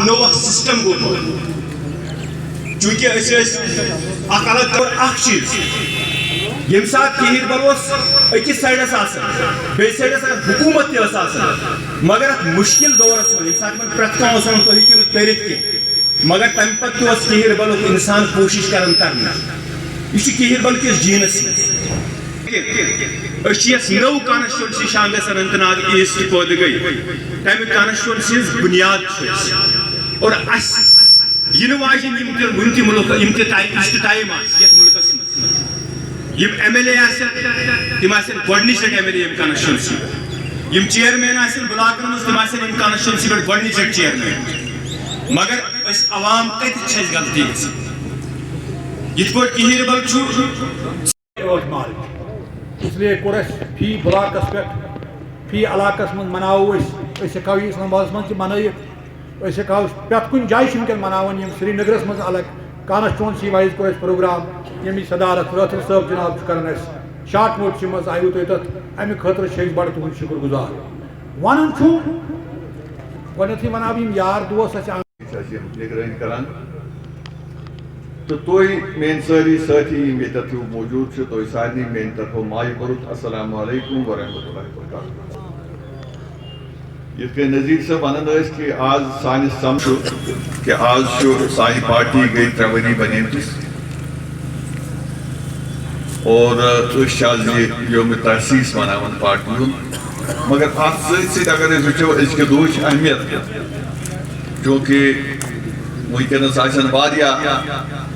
نو system گوٚمُت چونکہ الگ چیز یم سات کہیر بل اکس سائڈس بیس سائڈس حکومت تہ مگر مشکل دورس من یم سات پریت کھانا تھی ہیکو ترت کی مگر تمہ پتہ کہیر بل انسان کوشش کران کرنا یہ کہیر بل کس جینس یس نو کانسٹیچوینسی شامل اننت ناگ ایسٹ پودٕ گئی تمہ کانسٹیچوینسی ہز بنیاد اور ین واجن ون تہ ملک ٹائم یتھ ملکس مز یم ایم ایل اے تم گۄڈنِچ لٹہِ ایم ایل اے کانسٹیچوینسی یم چیئرمین بلاکن مز تم یم کانسٹیچوینسی پہ گۄڈنِچ لٹہِ چیئرمین مگر اس عوام کت غلطی گژھان یتھ پٲٹھۍ کہیر بل اس لیے کور فی بلاکس پہ فی علاقس من مناو ہکو یہ اسلام آباد من منائت ہکو پرٛٮ۪تھ کُنہِ جایہِ چھِ وٕنکٮ۪ن مناوان یم سری نگرس من الگ کانسٹیچوینسی وائز کور پروگرام ییٚمِچ صدارت رٲتھر صٲب جناب کران شاٹ موٹ مز آیو تُہۍ تتھ امہِ خٲطرٕ چھِ أسۍ بڑٕ تُہُنٛد شُکر گُزار ونان چھُ گۄڈنیٚتھٕے وناو یِم یار دوس اَسہِ نگرٲنی کران تو تُہۍ میٲنۍ سٲری سٲتھی یِم ییٚتٮ۪تھ موجوٗد چھِ تُہۍ سارنٕے میانہِ طرفہٕ مایہِ بوٚرُتھ السلام علیکم ورحمۃ اللہ وبرکاتہ یِتھ کٔنۍ نذیٖر صٲب ونان ٲسۍ کہِ آز سانہِ سمجھ کہِ آز چھُ سانہِ پارٹی گٔے 3 ؤری بنیمتِس اور أسۍ چھِ آز یہِ یومِ تحسیٖس مناوان پارٹی ہُنٛد مگر اتھ سۭتۍ سۭتۍ اگر أسۍ وٕچھو أزکہِ دُہٕچ اہمیت چوٗنٛکہِ وٕنکٮ۪نس آسن واریاہ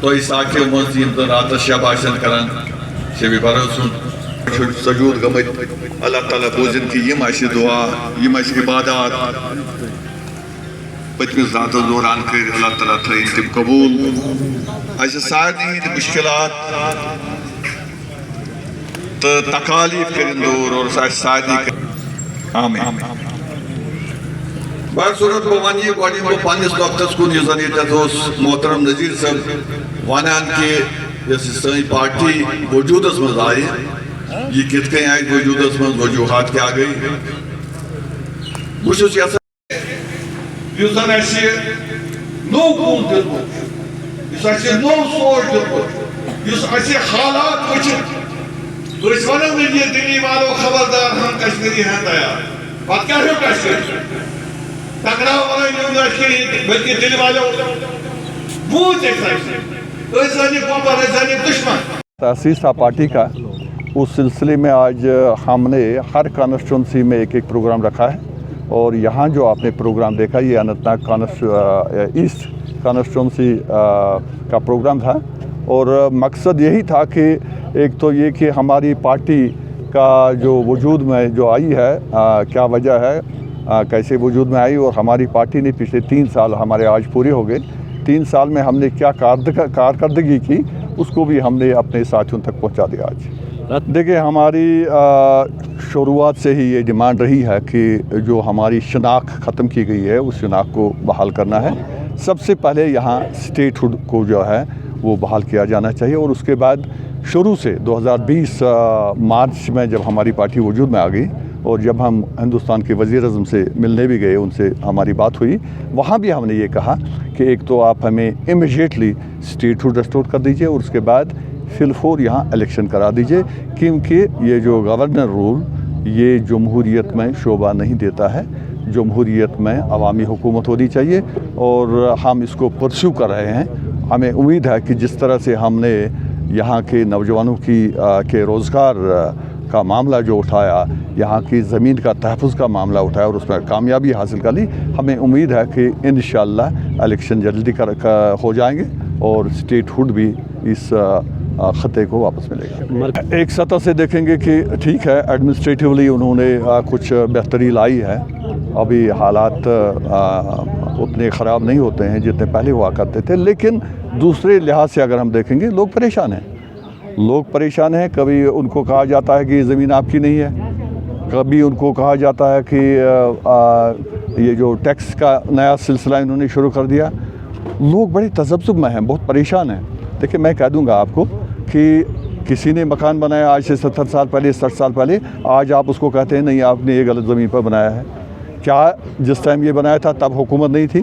تۄہہِ ساکھیو منٛز یِم زن راتس شب آسن کران شبِ برٲژ ہُنٛد سجوٗد گٔمٕتۍ اللہ تعالیٰ بوٗزِن کہِ یِم اَسہِ دُعا یِم اَسہِ عبادات پٔتمِس راتس دوران کٔرۍ اللہ تعالیٰ تھٲیِن تِم قبوٗل اَسہِ سارنٕے ہٕنٛدۍ مُشکِلات تہٕ تکالیٖف کٔرِنۍ دوٗر اور اَسہِ سارنٕے آمیٖن بہٕ ضروٗرت بہٕ وَنہٕ یہِ گۄڈٕ یِمہٕ بہٕ پنٛنِس وقتس کُن یُس زن ییٚتٮ۪تھ اوس محترم نذیٖر صٲب ونان کہِ یۄس یہِ سٲنۍ پارٹی وجوٗدس منٛز آیہِ یہِ کِتھ کٔنۍ آیہِ وجوٗدس منٛز وجوٗہات کیٛاہ گٔے بہٕ چھُس یژھان یُس زن اَسہِ نوٚو کُن دیُتمُت یُس اَسہِ نوٚو سونٛچ دیُتمُت یُس اَسہِ حالات وٕچھِتھ أسۍ وَنو نہٕ یہِ دِلی والو خبردار ہم کشمیری ہیں تیار پتہٕ کیٛاہ ہیوٚک اَسہِ ٹکراو وَنو نیوٗ نہٕ اَسہِ کِہیٖنۍ بٔلکہِ دِلہِ والیو بوٗز اَسہِ أسۍ زَنہِ کۄپر أسۍ زَنہِ دُشمن تأسیس تھا پارٹی کا اس سلسلے میں آج ہم نے ہر کانسٹیچوینسی میں ایک پروگرام رکھا ہے اور یہاں جو آپ نے پروگرام دیکھا یہ اننت ناگ ایسٹ کانسٹیچوینسی کا پروگرام تھا اور مقصد یہی تھا کہ ایک تو یہ کہ ہماری پارٹی کا جو وجود میں جو آئی ہے کیا وجہ ہے کیسے وجود میں آئی اور ہماری پارٹی نے پچھلے 3 سال ہمارے آج پورے ہو گئے 3 سال میں ہم نے کیا کارکردگی کی اس کو بھی ہم نے اپنے ساتھیوں تک پہنچا دیا آج دیکھیں ہماری شروعات سے ہی یہ ڈیمانڈ رہی ہے کہ جو ہماری شناخت ختم کی گئی ہے اس شناخت کو بحال کرنا ہے سب سے پہلے یہاں اسٹیٹ ہوڈ کو جو ہے وہ بحال کیا جانا چاہیے اور اس کے بعد شروع سے 2020 مارچ میں جب ہماری پارٹی وجود میں آ گئی اور جب ہم ہندوستان کے وزیر اعظم سے ملنے بھی گئے ان سے ہماری بات ہوئی وہاں بھی ہم نے یہ کہا کہ ایک تو آپ ہمیں امیجیٹلی اسٹیٹ ہوڈ ریسٹور کر دیجئے اور اس کے بعد فی الفور یہاں الیکشن کرا دیجئے کیونکہ یہ جو گورنر رول یہ جمہوریت میں شعبہ نہیں دیتا ہے جمہوریت میں عوامی حکومت ہونی چاہیے اور ہم اس کو پرسیو کر رہے ہیں ہمیں امید ہے کہ جس طرح سے ہم نے یہاں کے نوجوانوں کے روزگار کا معاملہ جو اٹھایا یہاں کی زمین کا تحفظ کا معاملہ اٹھایا اور اس میں کامیابی حاصل کر لی ہمیں امید ہے کہ انشاءاللہ الیکشن جلدی ہو جائیں گے اور اسٹیٹ ہوڈ بھی اس خطے کو واپس ملے گا ایک سطح سے دیکھیں گے کہ ٹھیک ہے ایڈمنسٹریٹیولی انہوں نے کچھ بہتری لائی ہے ابھی حالات اتنے خراب نہیں ہوتے ہیں جتنے پہلے ہوا کرتے تھے لیکن دوسرے لحاظ سے اگر ہم دیکھیں گے لوگ پریشان ہیں کبھی ان کو کہا جاتا ہے کہ یہ زمین آپ کی نہیں ہے کبھی ان کو کہا جاتا ہے کہ یہ جو ٹیکس کا نیا سلسلہ انہوں نے شروع کر دیا لوگ بڑے تذبذب میں ہیں بہت پریشان ہیں دیکھیں میں کہہ دوں گا آپ کو کہ کسی نے مکان بنایا آج سے 70 سال پہلے 60 سال پہلے آج آپ اس کو کہتے ہیں نہیں آپ نے یہ غلط زمین پر بنایا ہے کیا جس ٹائم یہ بنایا تھا تب حکومت نہیں تھی